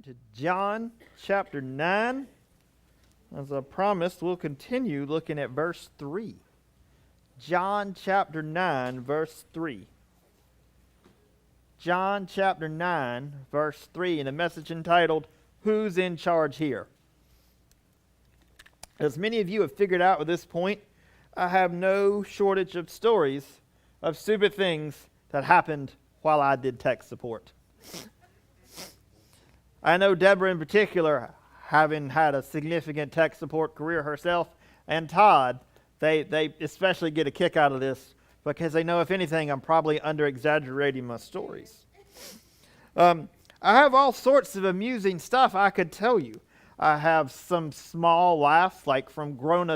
to John chapter 9. As I promised, we'll continue looking at verse 3. John chapter 9, verse 3. John chapter 9, verse 3, in a message entitled, Who's in Charge Here? As many of you have figured out at this point, I have no shortage of stories of stupid things that happened while I did tech support. I know Deborah in particular, having had a significant tech support career herself, and Todd, they especially get a kick out of this because they know, if anything, I'm probably under-exaggerating my stories. I have all sorts of amusing stuff I could tell you. I have some small laughs, like from grown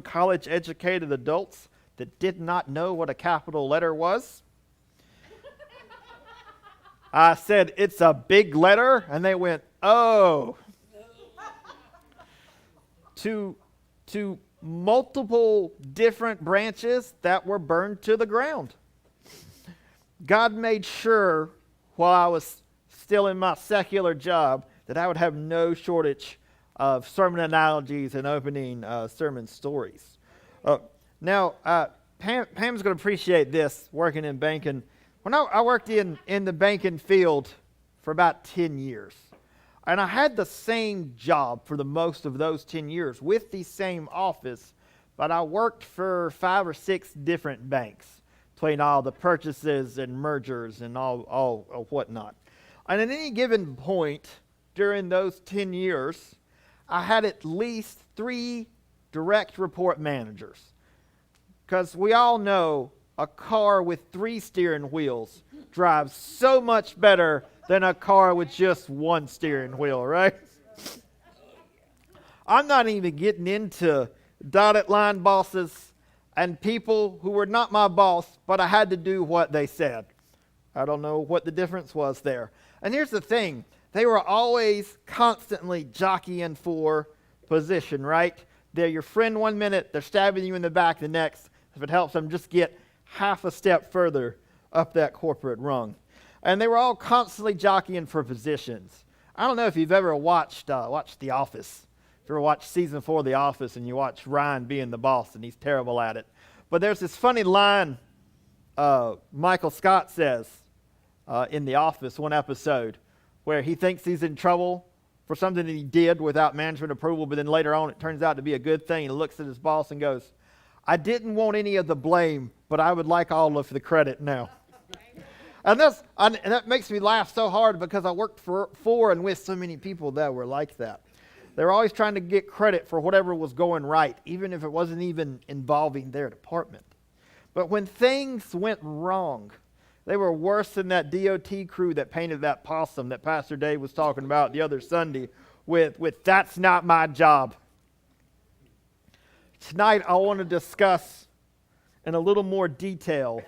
college-educated adults that did not know what a capital letter was. I said, it's a big letter, and they went, oh. To multiple different branches that were burned to the ground. God made sure, while I was still in my secular job, that I would have no shortage of sermon analogies and opening sermon stories. Now, Pam's going to appreciate this, working in banking. When I worked in the banking field for about 10 years, and I had the same job for the most of those 10 years with the same office, but I worked for 5 or 6 different banks between all the purchases and mergers and all whatnot. And at any given point during those 10 years, I had at least 3 direct report managers. Because we all know a car with 3 steering wheels drives so much better than a car with just 1 steering wheel, right? I'm not even getting into dotted line bosses and people who were not my boss, but I had to do what they said. I don't know what the difference was there. And here's the thing. They were always constantly jockeying for position, right? They're your friend one minute, they're stabbing you in the back the next. If it helps them, just get half a step further up that corporate rung. And they were all constantly jockeying for positions. I don't know if you've ever watched The Office. If you ever watched season 4 of The Office and you watch Ryan being the boss and he's terrible at it. But there's this funny line Michael Scott says in The Office, one episode, where he thinks he's in trouble for something that he did without management approval, but then later on it turns out to be a good thing. He looks at his boss and goes, I didn't want any of the blame, but I would like all of the credit now. And that makes me laugh so hard because I worked for and with so many people that were like that. They were always trying to get credit for whatever was going right, even if it wasn't even involving their department. But when things went wrong, they were worse than that DOT crew that painted that possum that Pastor Dave was talking about the other Sunday with that's not my job. Tonight, I want to discuss in a little more detail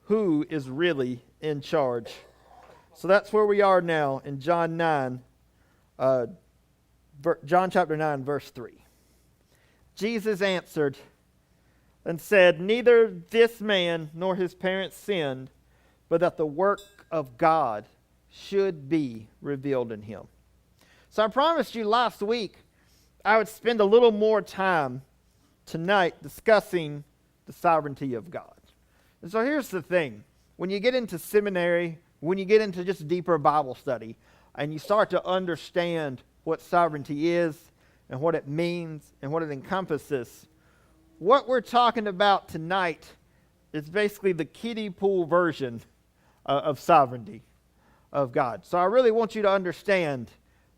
who is really in charge. So that's where we are now in John chapter 9, verse 3. Jesus answered and said, neither this man nor his parents sinned, but that the work of God should be revealed in him. So I promised you last week I would spend a little more time tonight discussing the sovereignty of God. And so here's the thing. When you get into seminary, when you get into just deeper Bible study, and you start to understand what sovereignty is and what it means and what it encompasses, what we're talking about tonight is basically the kiddie pool version of sovereignty of God. So I really want you to understand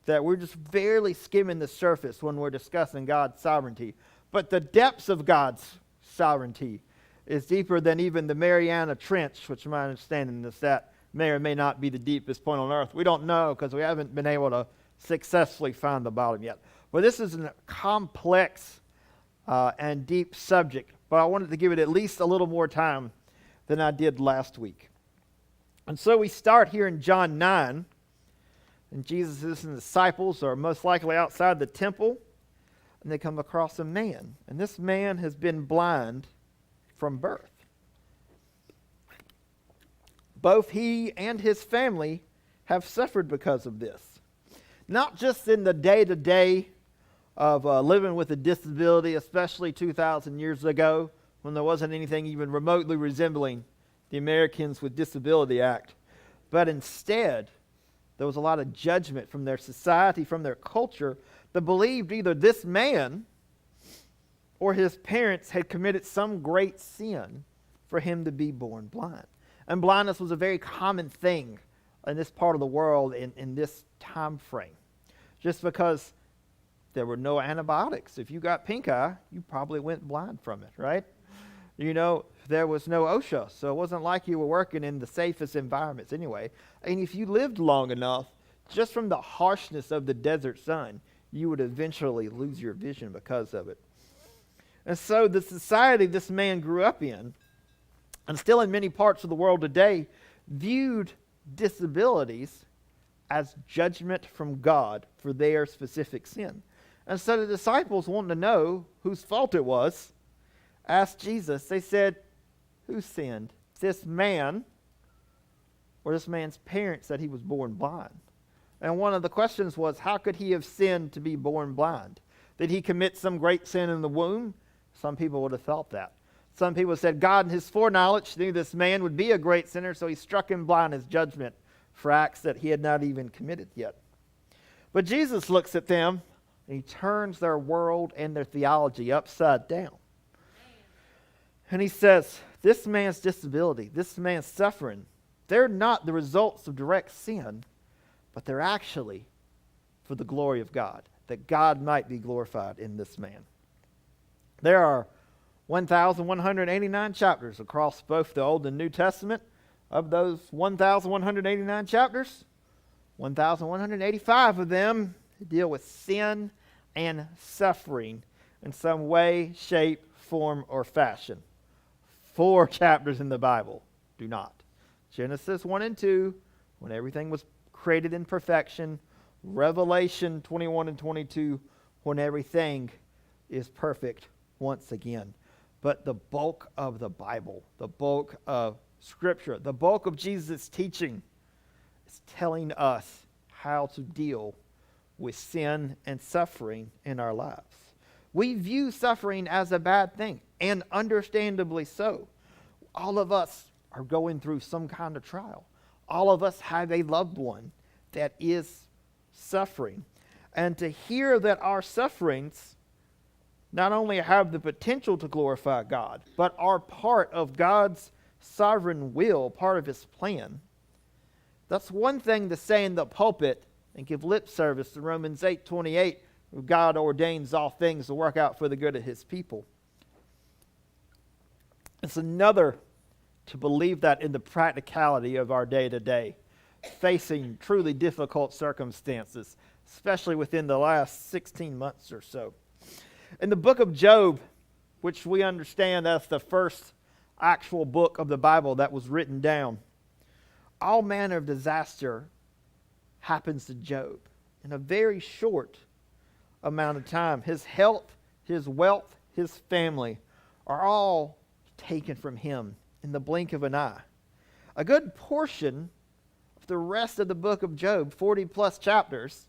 that we're just barely skimming the surface when we're discussing God's sovereignty. But the depths of God's sovereignty is deeper than even the Mariana Trench, which my understanding is that may or may not be the deepest point on earth. We don't know because we haven't been able to successfully find the bottom yet. But this is a complex and deep subject, but I wanted to give it at least a little more time than I did last week. And so we start here in John 9, and Jesus and his disciples are most likely outside the temple, and they come across a man. And this man has been blind from birth. Both he and his family have suffered because of this. Not just in the day-to-day of living with a disability, especially 2,000 years ago, when there wasn't anything even remotely resembling the Americans with Disability Act, but instead, there was a lot of judgment from their society, from their culture, that believed either this man or his parents had committed some great sin for him to be born blind. And blindness was a very common thing in this part of the world in this time frame. Just because there were no antibiotics. If you got pink eye, you probably went blind from it, right? You know, there was no OSHA, so it wasn't like you were working in the safest environments anyway. And if you lived long enough, just from the harshness of the desert sun, you would eventually lose your vision because of it. And so the society this man grew up in, and still in many parts of the world today, viewed disabilities as judgment from God for their specific sin. And so the disciples, wanting to know whose fault it was, asked Jesus. They said, who sinned? This man or this man's parents that he was born blind? And one of the questions was, how could he have sinned to be born blind? Did he commit some great sin in the womb? Some people would have thought that. Some people said God in his foreknowledge knew this man would be a great sinner, so he struck him blind as judgment for acts that he had not even committed yet. But Jesus looks at them and he turns their world and their theology upside down. And he says, this man's disability, this man's suffering, they're not the results of direct sin, but they're actually for the glory of God, that God might be glorified in this man. There are 1,189 chapters across both the Old and New Testament. Of those 1,189 chapters, 1,185 of them deal with sin and suffering in some way, shape, form, or fashion. 4 chapters in the Bible do not. Genesis 1 and 2, when everything was created in perfection. Revelation 21 and 22, when everything is perfect once again. But the bulk of the Bible, the bulk of Scripture, the bulk of Jesus' teaching is telling us how to deal with sin and suffering in our lives. We view suffering as a bad thing, and understandably so. All of us are going through some kind of trial. All of us have a loved one that is suffering. And to hear that our sufferings not only have the potential to glorify God, but are part of God's sovereign will, part of his plan. That's one thing to say in the pulpit and give lip service to Romans 8:28, God ordains all things to work out for the good of his people. It's another to believe that in the practicality of our day-to-day, facing truly difficult circumstances, especially within the last 16 months or so. In the book of Job, which we understand as the first actual book of the Bible that was written down, all manner of disaster happens to Job in a very short amount of time. His health, his wealth, his family are all taken from him in the blink of an eye. A good portion of the rest of the book of Job, 40 plus chapters,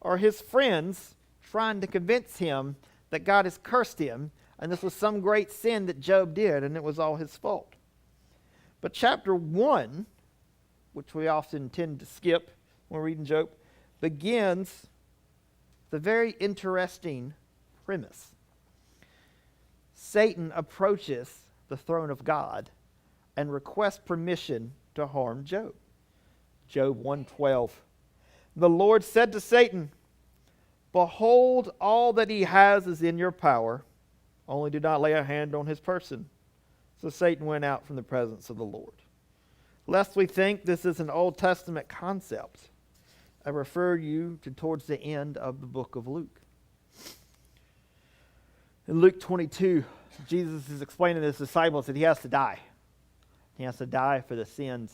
are his friends trying to convince him that God has cursed him, and this was some great sin that Job did, and it was all his fault. But chapter 1, which we often tend to skip when we're reading Job, begins the very interesting premise. Satan approaches the throne of God and requests permission to harm Job. Job 1:12. The Lord said to Satan, behold, all that he has is in your power. Only do not lay a hand on his person. So Satan went out from the presence of the Lord. Lest we think this is an Old Testament concept, I refer you to towards the end of the book of Luke. In Luke 22, Jesus is explaining to his disciples that he has to die. He has to die for the sins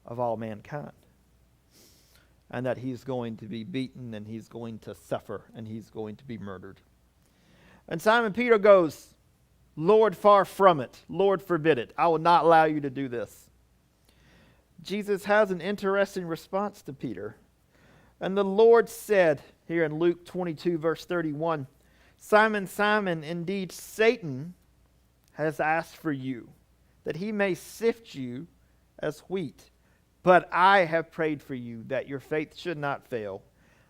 of all mankind. And that he's going to be beaten, and he's going to suffer, and he's going to be murdered. And Simon Peter goes, Lord, far from it. Lord, forbid it. I will not allow you to do this. Jesus has an interesting response to Peter. And the Lord said, here in Luke 22, verse 31, Simon, Simon, indeed Satan has asked for you, that he may sift you as wheat. But I have prayed for you, that your faith should not fail.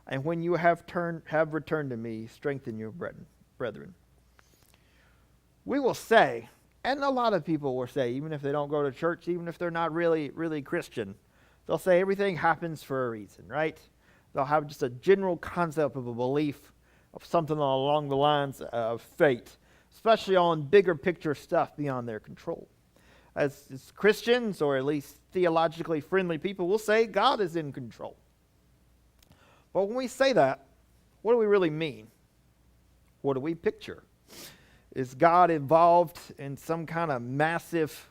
And when you have returned to me, strengthen your brethren. We will say, and a lot of people will say, even if they don't go to church, even if they're not really Christian, they'll say everything happens for a reason, right? They'll have just a general concept of a belief of something along the lines of fate, especially on bigger picture stuff beyond their control. As Christians, or at least theologically friendly people, will say God is in control. But when we say that, what do we really mean? What do we picture? Is God involved in some kind of massive,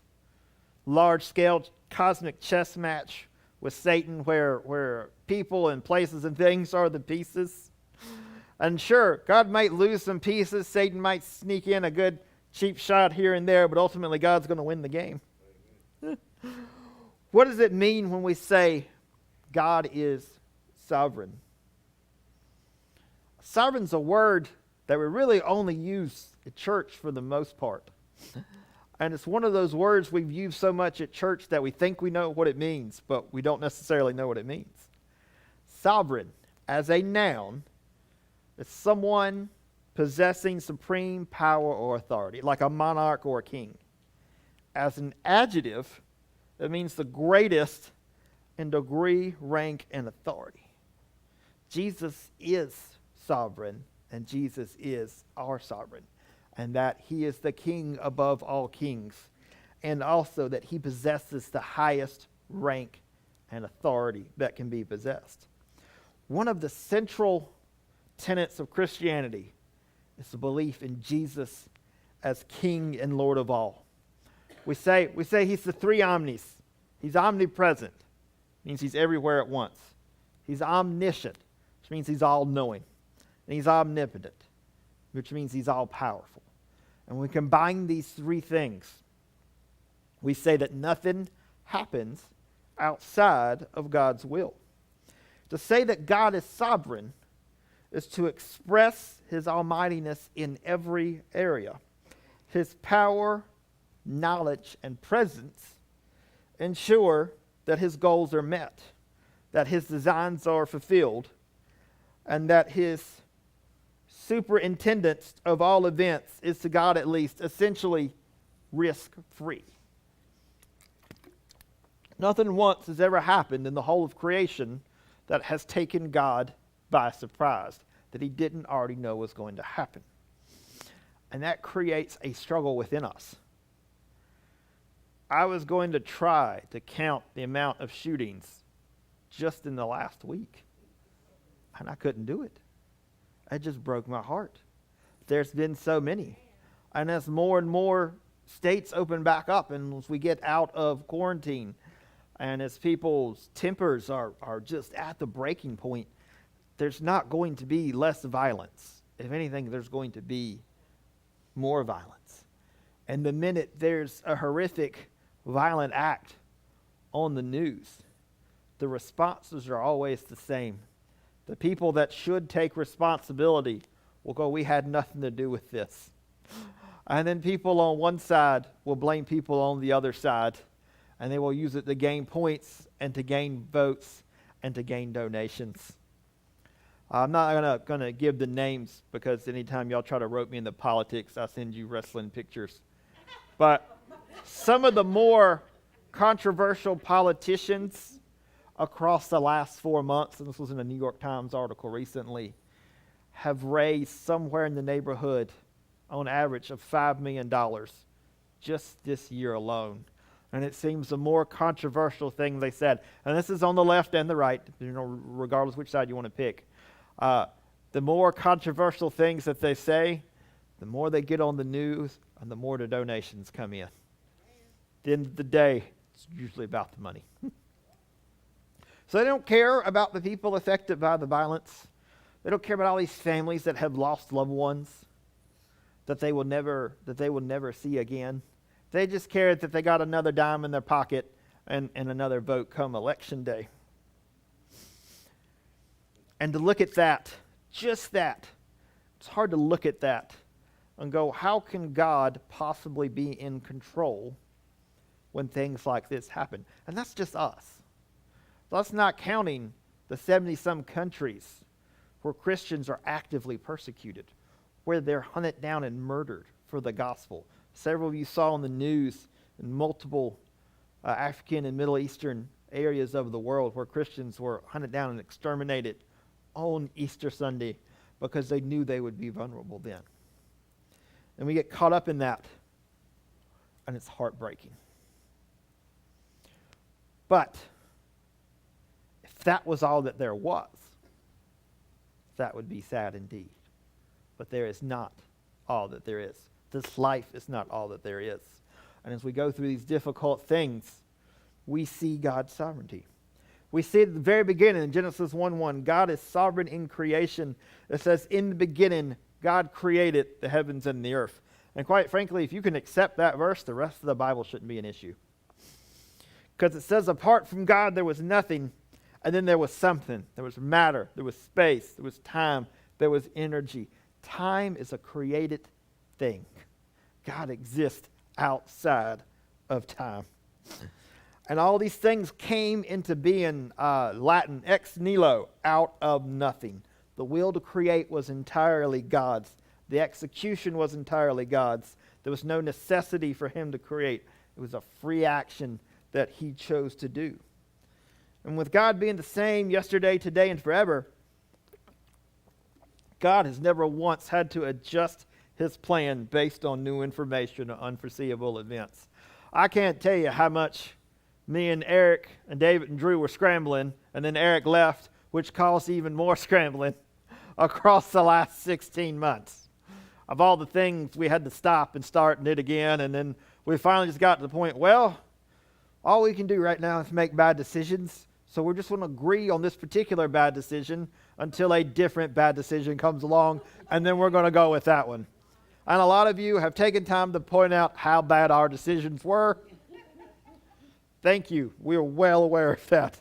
large-scale cosmic chess match with Satan where people and places and things are the pieces? And sure, God might lose some pieces. Satan might sneak in a good cheap shot here and there, but ultimately God's going to win the game. What does it mean when we say God is sovereign? Sovereign's a word that we really only use at church for the most part. And it's one of those words we've used so much at church that we think we know what it means, but we don't necessarily know what it means. Sovereign, as a noun, is someone possessing supreme power or authority, like a monarch or a king. As an adjective, it means the greatest in degree, rank, and authority. Jesus is sovereign, and Jesus is our sovereign, and that he is the king above all kings, and also that he possesses the highest rank and authority that can be possessed. One of the central tenets of Christianity is the belief in Jesus as King and Lord of all. We say he's the three omnis. He's omnipresent, means he's everywhere at once. He's omniscient, which means he's all-knowing. And he's omnipotent, which means he's all-powerful. And when we combine these three things, we say that nothing happens outside of God's will. To say that God is sovereign is to express his almightiness in every area. His power, knowledge, and presence ensure that his goals are met, that his designs are fulfilled, and that his superintendence of all events is, to God at least, essentially risk-free. Nothing once has ever happened in the whole of creation that has taken God by surprise, that he didn't already know was going to happen. And that creates a struggle within us. I was going to try to count the amount of shootings just in the last week, and I couldn't do it. It just broke my heart. There's been so many. And as more and more states open back up, and as we get out of quarantine, and as people's tempers are just at the breaking point, there's not going to be less violence. If anything, there's going to be more violence. And the minute there's a horrific, violent act on the news, the responses are always the same. The people that should take responsibility will go, we had nothing to do with this. And then people on one side will blame people on the other side, and they will use it to gain points and to gain votes and to gain donations. I'm not going to give the names, because anytime y'all try to rope me into politics, I send you wrestling pictures. But some of the more controversial politicians across the last 4 months, and this was in a New York Times article recently, have raised somewhere in the neighborhood, on average, of $5 million just this year alone. And it seems the more controversial thing they said, and this is on the left and the right, regardless which side you want to pick, the more controversial things that they say, the more they get on the news, and the more the donations come in. At the end of the day, it's usually about the money. So they don't care about the people affected by the violence. They don't care about all these families that have lost loved ones that they will never see again. They just care that they got another dime in their pocket and another vote come election day. And to look at that, just that, it's hard to look at that and go, how can God possibly be in control when things like this happen? And that's just us. That's not counting the 70-some countries where Christians are actively persecuted, where they're hunted down and murdered for the gospel. Several of you saw on the news in multiple African and Middle Eastern areas of the world where Christians were hunted down and exterminated on Easter Sunday because they knew they would be vulnerable then. And we get caught up in that, and it's heartbreaking. But if that was all that there was, that would be sad indeed. But there is not all that there is. This life is not all that there is. And as we go through these difficult things, we see God's sovereignty. We see at the very beginning in Genesis 1:1, God is sovereign in creation. It says, in the beginning, God created the heavens and the earth. And quite frankly, if you can accept that verse, the rest of the Bible shouldn't be an issue. Because it says, apart from God, there was nothing, and then there was something. There was matter, there was space, there was time, there was energy. Time is a created thing. God exists outside of time. And all these things came into being, Latin, ex nihilo, out of nothing. The will to create was entirely God's. The execution was entirely God's. There was no necessity for him to create. It was a free action that he chose to do. And with God being the same yesterday, today, and forever, God has never once had to adjust his plan based on new information or unforeseeable events. I can't tell you how much me and Eric and David and Drew were scrambling, and then Eric left, which caused even more scrambling across the last 16 months. Of all the things we had to stop and start and it again, and then we finally just got to the point, well, all we can do right now is make bad decisions, so we're just going to agree on this particular bad decision until a different bad decision comes along, and then we're going to go with that one. And a lot of you have taken time to point out how bad our decisions were. Thank you. We're well aware of that.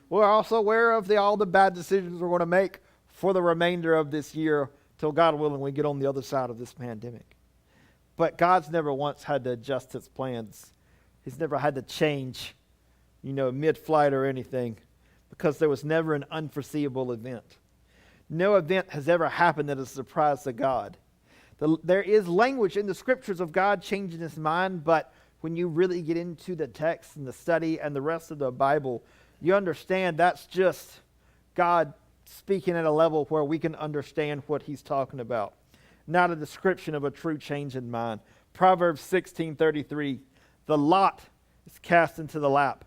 We're also aware of all the bad decisions we're going to make for the remainder of this year till God willing we get on the other side of this pandemic. But God's never once had to adjust his plans. He's never had to change, mid-flight or anything, because there was never an unforeseeable event. No event has ever happened that is a surprise to God. There is language in the scriptures of God changing his mind, but when you really get into the text and the study and the rest of the Bible, you understand that's just God speaking at a level where we can understand what he's talking about. Not a description of a true change in mind. Proverbs 16:33, the lot is cast into the lap,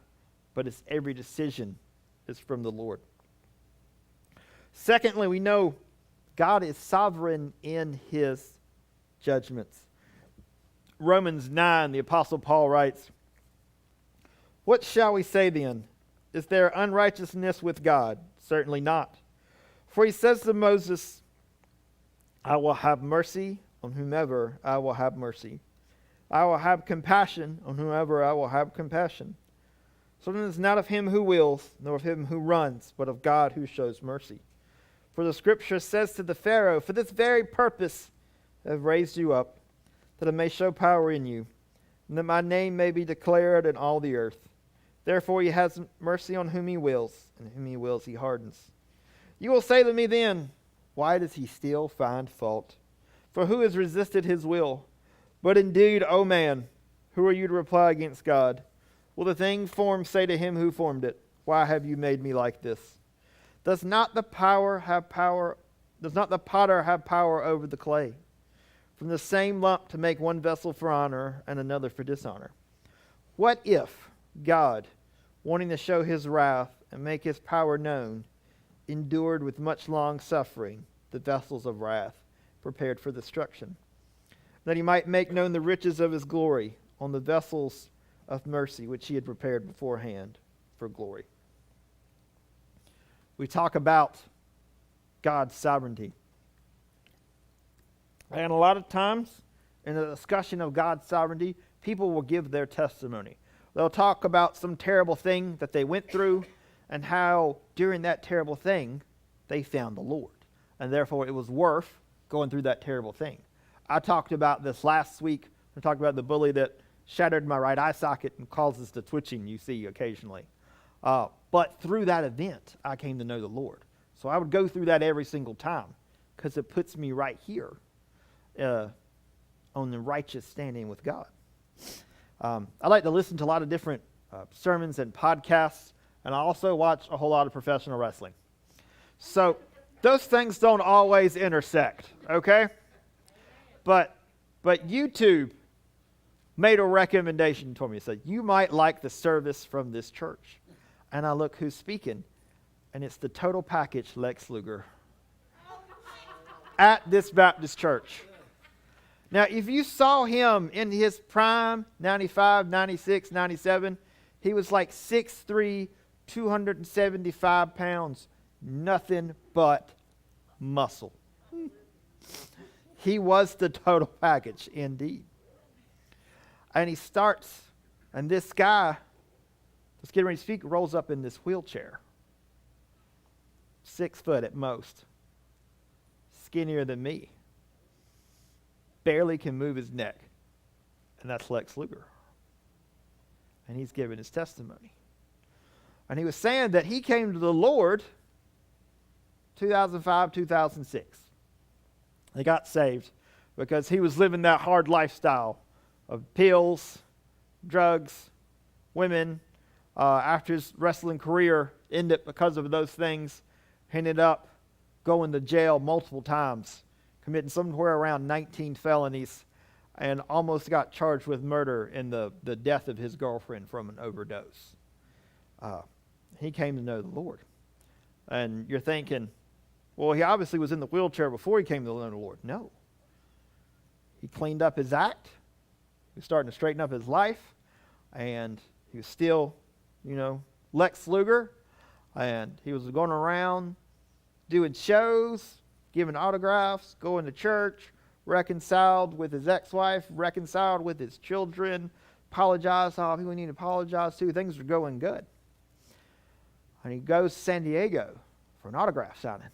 but its every decision is from the Lord. Secondly, we know God is sovereign in his judgments. Romans 9, the Apostle Paul writes, what shall we say then? Is there unrighteousness with God? Certainly not. For he says to Moses, I will have mercy on whomever I will have mercy. I will have compassion on whomever I will have compassion. So then it's not of him who wills, nor of him who runs, but of God who shows mercy. For the scripture says to the Pharaoh, for this very purpose I have raised you up, that I may show power in you, and that my name may be declared in all the earth. Therefore he has mercy on whom he wills, and whom he wills he hardens. You will say to me then, why does he still find fault? For who has resisted his will? But indeed, O man, who are you to reply against God? Will the thing formed say to him who formed it, why have you made me like this? Does not the potter have power over the clay? From the same lump to make one vessel for honor and another for dishonor. What if God, wanting to show his wrath and make his power known, endured with much long suffering the vessels of wrath prepared for destruction, that he might make known the riches of his glory on the vessels of mercy which he had prepared beforehand for glory? We talk about God's sovereignty. And a lot of times, in a discussion of God's sovereignty, people will give their testimony. They'll talk about some terrible thing that they went through and how during that terrible thing they found the Lord. And therefore it was worth going through that terrible thing. I talked about this last week. I talked about the bully that shattered my right eye socket and causes the twitching you see occasionally. But through that event, I came to know the Lord. So I would go through that every single time because it puts me right here on the righteous standing with God. I like to listen to a lot of different sermons and podcasts, and I also watch a whole lot of professional wrestling. So those things don't always intersect, okay? But YouTube made a recommendation to me. It said, you might like the service from this church. And I look who's speaking, and it's the total package Lex Luger at this Baptist church. Now, if you saw him in his prime, 95, 96, 97, he was like 6'3", 275 pounds, nothing but muscle. He was the total package, indeed. And he starts, and this guy that's getting ready to speak rolls up in this wheelchair. 6 foot at most. Skinnier than me. Barely can move his neck. And that's Lex Luger. And he's giving his testimony. And he was saying that he came to the Lord 2005, 2006. He got saved because he was living that hard lifestyle of pills, drugs, women. After his wrestling career ended because of those things, he ended up going to jail multiple times, committing somewhere around 19 felonies, and almost got charged with murder in the death of his girlfriend from an overdose. He came to know the Lord. And you're thinking, well, he obviously was in the wheelchair before he came to know the Lord. No. He cleaned up his act. He was starting to straighten up his life. And he was still, Lex Luger. And he was going around doing shows, giving autographs, going to church, reconciled with his ex-wife, reconciled with his children, apologized to all people he needed to apologize to. Things were going good. And he goes to San Diego for an autograph signing.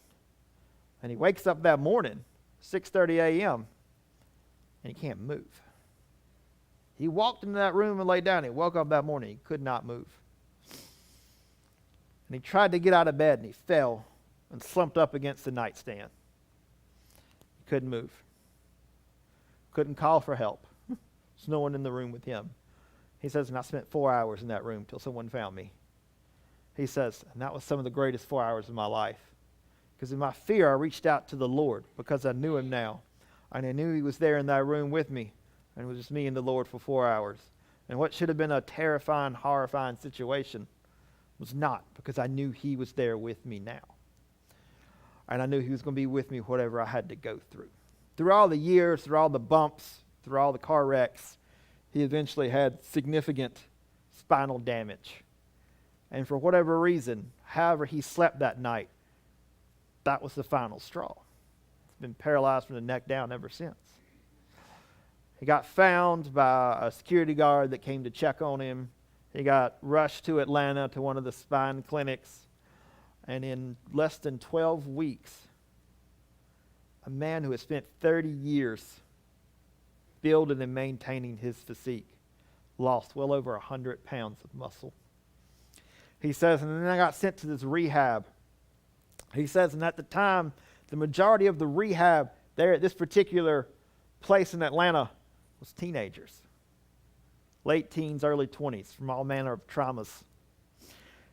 And he wakes up that morning, 6:30 a.m., and he can't move. He walked into that room and laid down. He woke up that morning. He could not move. And he tried to get out of bed, and he fell and slumped up against the nightstand. He couldn't move. Couldn't call for help. There's no one in the room with him. He says, and I spent 4 hours in that room till someone found me. He says, and that was some of the greatest 4 hours of my life. Because in my fear, I reached out to the Lord because I knew him now. And I knew he was there in that room with me. And it was just me and the Lord for 4 hours. And what should have been a terrifying, horrifying situation was not, because I knew he was there with me now. And I knew he was going to be with me whatever I had to go through. Through all the years, through all the bumps, through all the car wrecks, he eventually had significant spinal damage. And for whatever reason, however he slept that night, that was the final straw. He's been paralyzed from the neck down ever since. He got found by a security guard that came to check on him. He got rushed to Atlanta to one of the spine clinics. And in less than 12 weeks, a man who has spent 30 years building and maintaining his physique lost well over 100 pounds of muscle. He says, and then I got sent to this rehab. He says, and at the time, the majority of the rehab there at this particular place in Atlanta was teenagers. Late teens, early 20s, from all manner of traumas.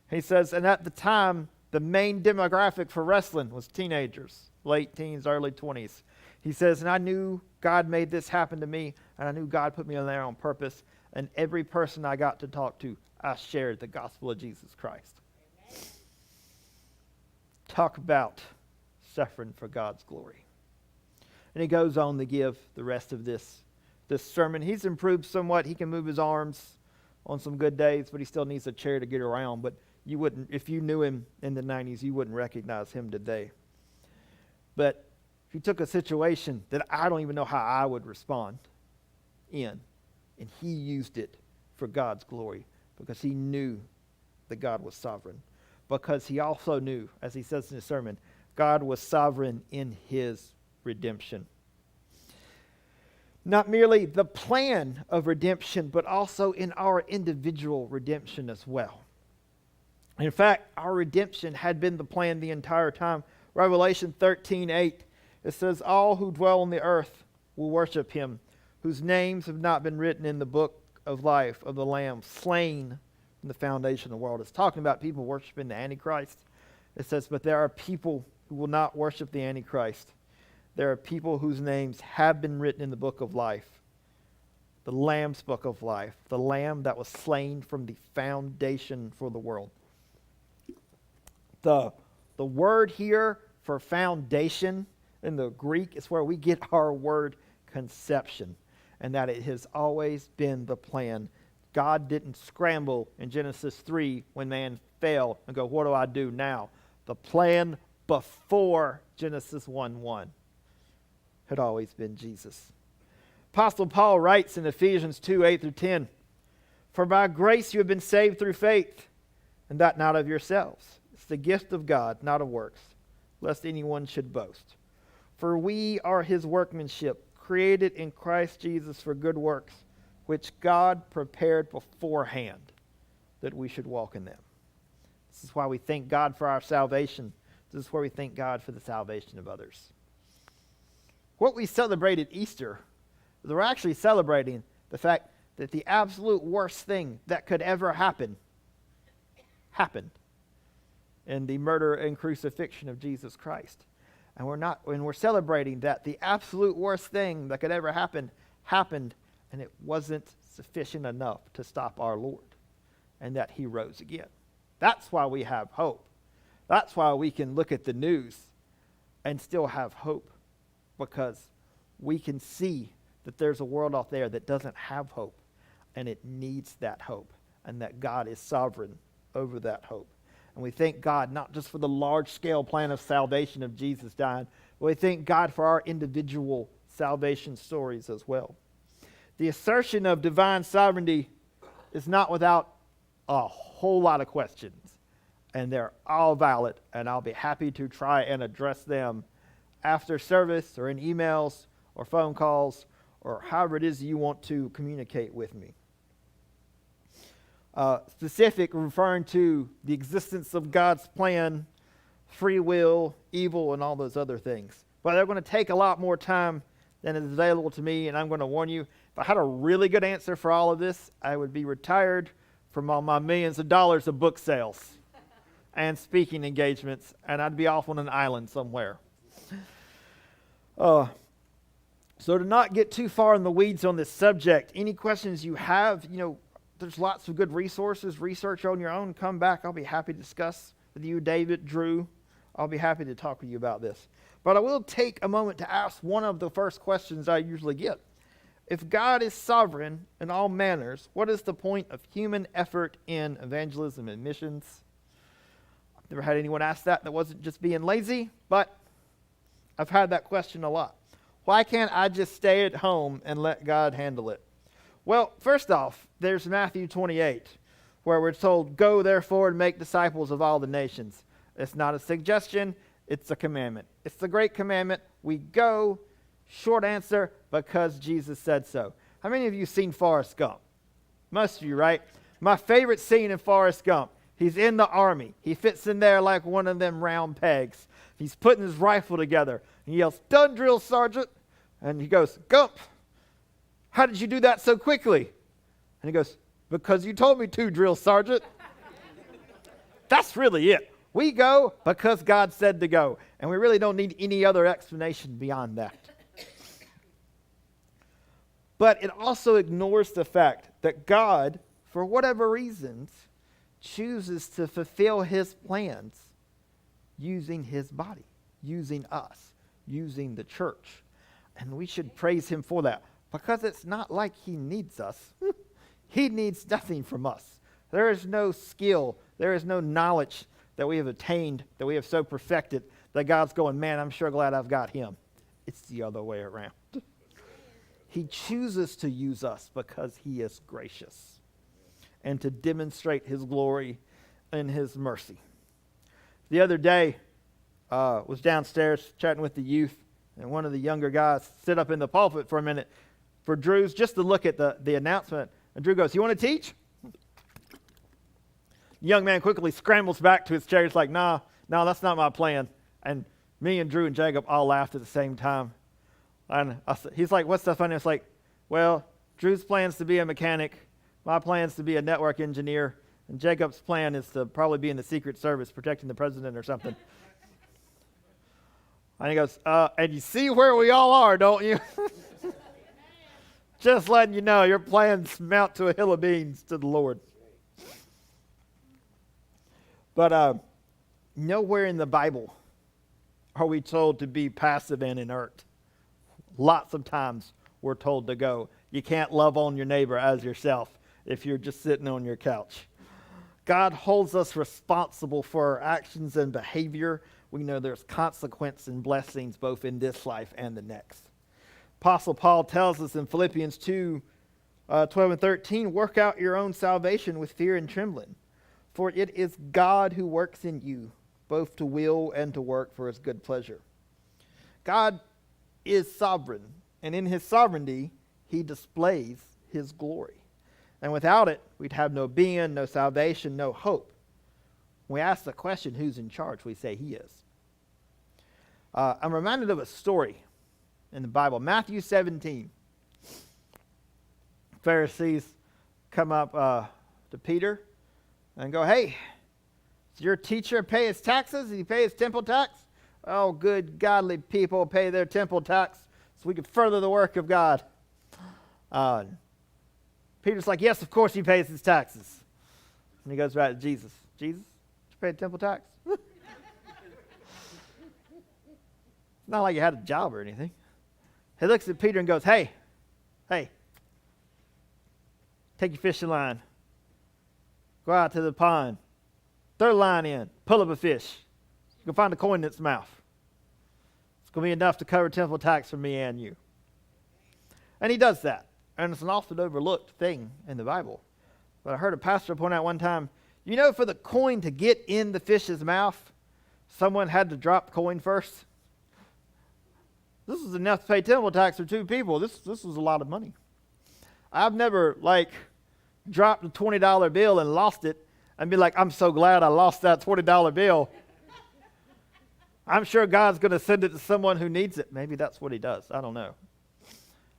He says, and at the time, the main demographic for wrestling was teenagers, late teens, early 20s. He says, and I knew God made this happen to me, and I knew God put me in there on purpose, and every person I got to talk to, I shared the gospel of Jesus Christ. Amen. Talk about suffering for God's glory. And he goes on to give the rest of this sermon. He's improved somewhat. He can move his arms on some good days, but he still needs a chair to get around. But you wouldn't, if you knew him in the 90s, you wouldn't recognize him today. But if you took a situation that I don't even know how I would respond in, and he used it for God's glory, because he knew that God was sovereign. Because he also knew, as he says in his sermon, God was sovereign in his redemption. Not merely the plan of redemption, but also in our individual redemption as well. In fact, our redemption had been the plan the entire time. Revelation 13:8, it says, all who dwell on the earth will worship him, whose names have not been written in the book of life of the Lamb, slain from the foundation of the world. It's talking about people worshiping the Antichrist. It says, but there are people who will not worship the Antichrist. There are people whose names have been written in the book of life, the Lamb's book of life, the Lamb that was slain from the foundation for the world. The word here for foundation in the Greek is where we get our word conception, and that it has always been the plan. God didn't scramble in Genesis 3 when man failed and go, what do I do now? The plan before Genesis 1:1 had always been Jesus. Apostle Paul writes in Ephesians 2:8-10, for by grace you have been saved through faith, and that not of yourselves. It's the gift of God, not of works, lest anyone should boast. For we are his workmanship, created in Christ Jesus for good works, which God prepared beforehand that we should walk in them. This is why we thank God for our salvation. This is where we thank God for the salvation of others. What we celebrate at Easter is we're actually celebrating the fact that the absolute worst thing that could ever happen happened in the murder and crucifixion of Jesus Christ. And we're celebrating that the absolute worst thing that could ever happen happened, and it wasn't sufficient enough to stop our Lord, and that he rose again. That's why we have hope. That's why we can look at the news and still have hope, because we can see that there's a world out there that doesn't have hope, and it needs that hope, and that God is sovereign over that hope. And we thank God not just for the large-scale plan of salvation of Jesus dying, but we thank God for our individual salvation stories as well. The assertion of divine sovereignty is not without a whole lot of questions, and they're all valid, and I'll be happy to try and address them after service or in emails or phone calls or however it is you want to communicate with me. Specific, referring to the existence of God's plan, free will, evil, and all those other things. But they're going to take a lot more time than is available to me, and I'm going to warn you, if I had a really good answer for all of this, I would be retired from all my millions of dollars of book sales and speaking engagements, and I'd be off on an island somewhere. So to not get too far in the weeds on this subject, any questions you have, there's lots of good resources. Research on your own. Come back. I'll be happy to discuss with you, David, Drew. I'll be happy to talk with you about this. But I will take a moment to ask one of the first questions I usually get. If God is sovereign in all manners, what is the point of human effort in evangelism and missions? I've never had anyone ask that wasn't just being lazy, but I've had that question a lot. Why can't I just stay at home and let God handle it? Well, first off, there's Matthew 28, where we're told, go therefore and make disciples of all the nations. It's not a suggestion, it's a commandment. It's the great commandment. We go, short answer, because Jesus said so. How many of you seen Forrest Gump? Most of you, right? My favorite scene in Forrest Gump, he's in the army. He fits in there like one of them round pegs. He's putting his rifle together. And he yells, done, drill sergeant. And he goes, Gump, how did you do that so quickly? And he goes, because you told me to, drill sergeant. That's really it. We go because God said to go. And we really don't need any other explanation beyond that. But it also ignores the fact that God, for whatever reasons, chooses to fulfill his plans using his body, using us, using the church. And we should praise him for that, because it's not like he needs us. He needs nothing from us. There is no skill, there is no knowledge that we have attained, that we have so perfected, that God's going, man, I'm sure glad I've got him. It's the other way around. He chooses to use us because he is gracious. and to demonstrate his glory and his mercy. The other day, was downstairs chatting with the youth, and one of the younger guys stood up in the pulpit for a minute for Drew's just to look at the announcement. And Drew goes, "You want to teach?" The young man quickly scrambles back to his chair. He's like, no, that's not my plan. And me and Drew and Jacob all laughed at the same time. And he's like, "What's so funny?" It's like, well, Drew's plan is to be a mechanic. My plan is to be a network engineer. And Jacob's plan is to probably be in the Secret Service protecting the president or something. And he goes, and you see where we all are, don't you? Just letting you know, your plans mount to a hill of beans to the Lord. But nowhere in the Bible are we told to be passive and inert. Lots of times we're told to go. You can't love on your neighbor as yourself if you're just sitting on your couch. God holds us responsible for our actions and behavior. We know there's consequence and blessings both in this life and the next. Apostle Paul tells us in Philippians 2, 12 and 13, work out your own salvation with fear and trembling, for it is God who works in you, both to will and to work for his good pleasure. God is sovereign, and in his sovereignty, he displays his glory. And without it, we'd have no being, no salvation, no hope. When we ask the question, who's in charge, we say he is. I'm reminded of a story in the Bible, Matthew 17. Pharisees come up to Peter and go, "Hey, does your teacher pay his taxes? Does he pay his temple tax?" "Oh, good, godly people pay their temple tax so we can further the work of God." Peter's like, "Yes, of course he pays his taxes." And he goes right to Jesus. "Jesus, did you pay the temple tax?" It's not like you had a job or anything. He looks at Peter and goes, hey, take your fishing line. Go out to the pond. Throw the line in. Pull up a fish. You can find a coin in its mouth. It's going to be enough to cover temple tax for me and you. And he does that. And it's an often overlooked thing in the Bible. But I heard a pastor point out one time, for the coin to get in the fish's mouth, someone had to drop the coin first. This was enough to pay temple tax for two people. This was a lot of money. I've never, dropped a $20 bill and lost it and be like, "I'm so glad I lost that $20 bill." I'm sure God's going to send it to someone who needs it. Maybe that's what he does. I don't know.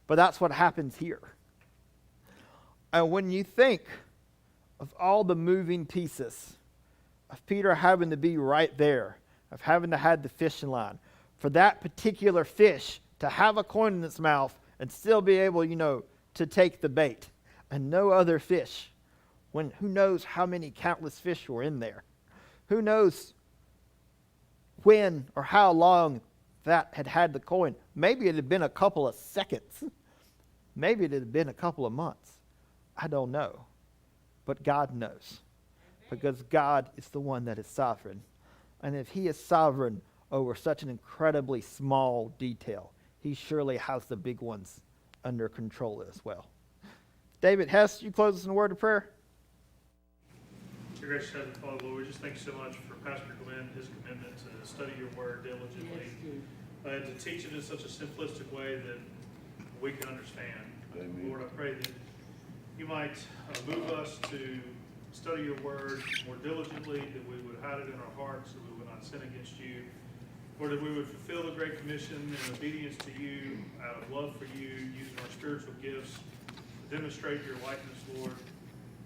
But that's what happens here. And when you think of all the moving pieces of Peter having to be right there, of having to have the fishing line, for that particular fish to have a coin in its mouth and still be able, to take the bait, and no other fish, when who knows how many countless fish were in there. Who knows when or how long that had the coin. Maybe it had been a couple of seconds. Maybe it had been a couple of months. I don't know. But God knows. Because God is the one that is sovereign. And if he is sovereign over such an incredibly small detail, he surely has the big ones under control as well. David Hess, you close us in a word of prayer? Dear gracious Heavenly Father, Lord, we just thank you so much for Pastor Glenn, his commitment to study your word diligently, to teach it in such a simplistic way that we can understand. Lord, I pray that you might move us to study your word more diligently, that we would hide it in our hearts, that we would not sin against you. Lord, that we would fulfill the Great Commission in obedience to you, out of love for you, using our spiritual gifts to demonstrate your likeness, Lord.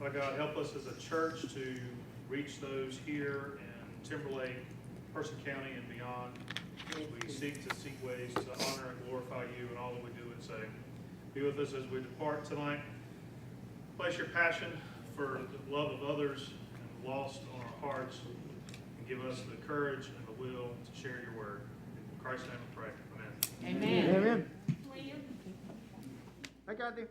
My God, help us as a church to reach those here in Timberlake, Person County, and beyond. We seek ways to honor and glorify you in all that we do and say. Be with us as we depart tonight. Place your passion for the love of others and the lost on our hearts, and give us the courage and the will to share your word. In Christ's name we pray. Amen. Amen. Amen. I got you.